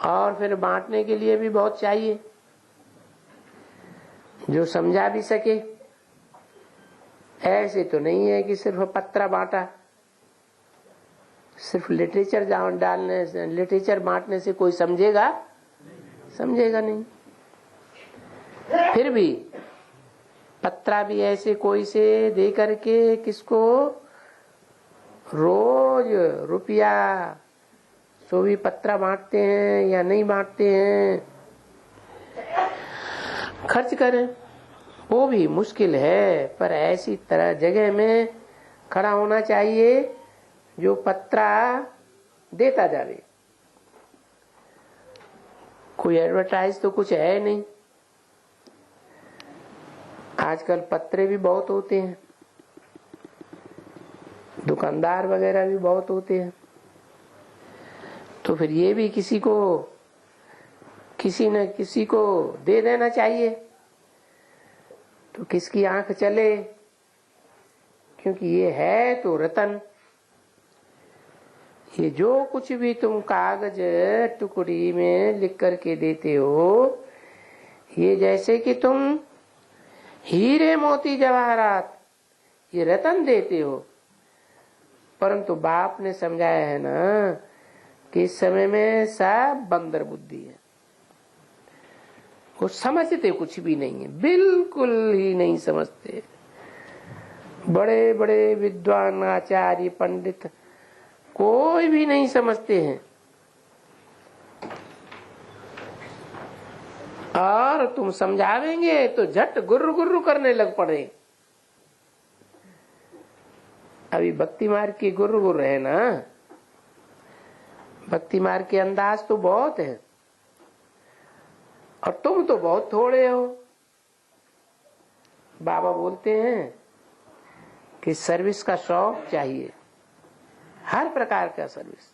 और फिर बांटने के लिए भी बहुत चाहिए जो समझा भी सके, ऐसे तो नहीं है कि सिर्फ पत्रा बांटा, सिर्फ लिटरेचर डालने से, लिटरेचर बांटने से कोई समझेगा नहीं। फिर भी पत्रा भी ऐसे कोई से दे करके किसको रोज रुपया सो भी पत्रा बांटते हैं या नहीं बांटते हैं, खर्च करें, वो भी मुश्किल है। पर ऐसी तरह जगह में खड़ा होना चाहिए जो पत्रा देता जावे। कोई एडवर्टाइज तो कुछ है नहीं, आजकल पत्रे भी बहुत होते हैं, दुकानदार वगैरह भी बहुत होते हैं, तो फिर ये भी किसी न किसी को दे देना चाहिए, तो किसकी आंख चले, क्योंकि ये है तो रतन। ये जो कुछ भी तुम कागज टुकड़ी में लिख करके देते हो, ये जैसे कि तुम हीरे मोती जवाहरात ये रतन देते हो, परंतु बाप ने समझाया है ना कि इस समय में सब बंदर बुद्धि है, वो समझते कुछ भी नहीं है, बिल्कुल ही नहीं समझते। बड़े बड़े विद्वान आचार्य पंडित कोई भी नहीं समझते हैं, और तुम समझावेंगे तो झट गुर्र गुर्र करने लग पड़े। अभी भक्ति मार्ग की गुर्र गुर्र है ना, भक्ति मार्ग के अंदाज तो बहुत है, और तुम तो बहुत थोड़े हो। बाबा बोलते हैं कि सर्विस का शौक चाहिए, हर प्रकार का सर्विस।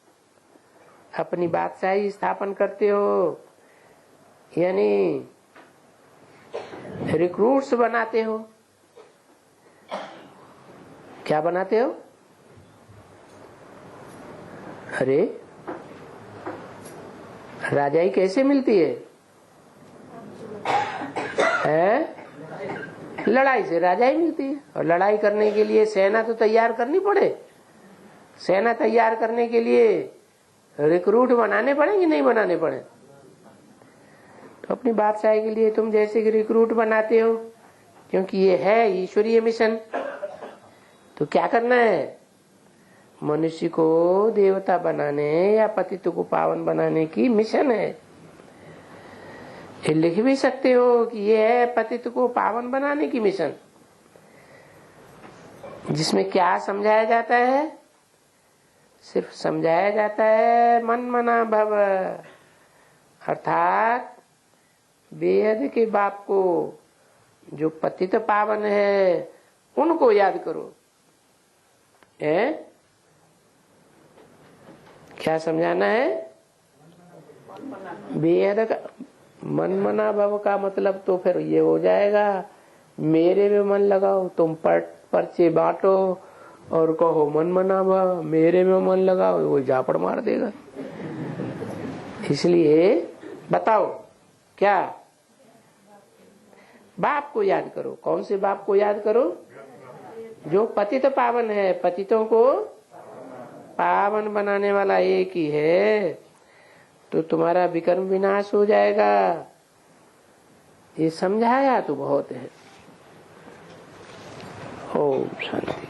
अपनी बादशाही स्थापन करते हो, यानी रिक्रूट्स बनाते हो। क्या बनाते हो? अरे राजाई कैसे मिलती है? लड़ाई से राजाई मिलती है, और लड़ाई करने के लिए सेना तो तैयार करनी पड़े। सेना तैयार करने के लिए रिक्रूट बनाने पड़ेंगे, नहीं बनाने पड़े? तो अपनी बादशाही के लिए तुम जैसे कि रिक्रूट बनाते हो, क्योंकि ये है ईश्वरीय मिशन। तो क्या करना है? मनुष्य को देवता बनाने या पतित को पावन बनाने की मिशन है। ये लिख भी सकते हो कि ये है पतित को पावन बनाने की मिशन, जिसमें क्या समझाया जाता है? सिर्फ समझाया जाता है मन मना भव, अर्थात बेहद के बाप को जो पतित पावन है उनको याद करो। क्या समझाना है? बेहद का मन मना भव का मतलब तो फिर ये हो जाएगा, मेरे में मन लगाओ, तुम पर्चे बांटो और कहो मन मना भव, मेरे में मन लगाओ, वो झापड़ मार देगा। इसलिए बताओ क्या? बाप को याद करो। कौन से बाप को याद करो? जो पतित पावन है, पतितों को पावन बनाने वाला एक ही है, तो तुम्हारा विकर्म विनाश हो जाएगा। ये समझाया तो बहुत है। ओम शांति।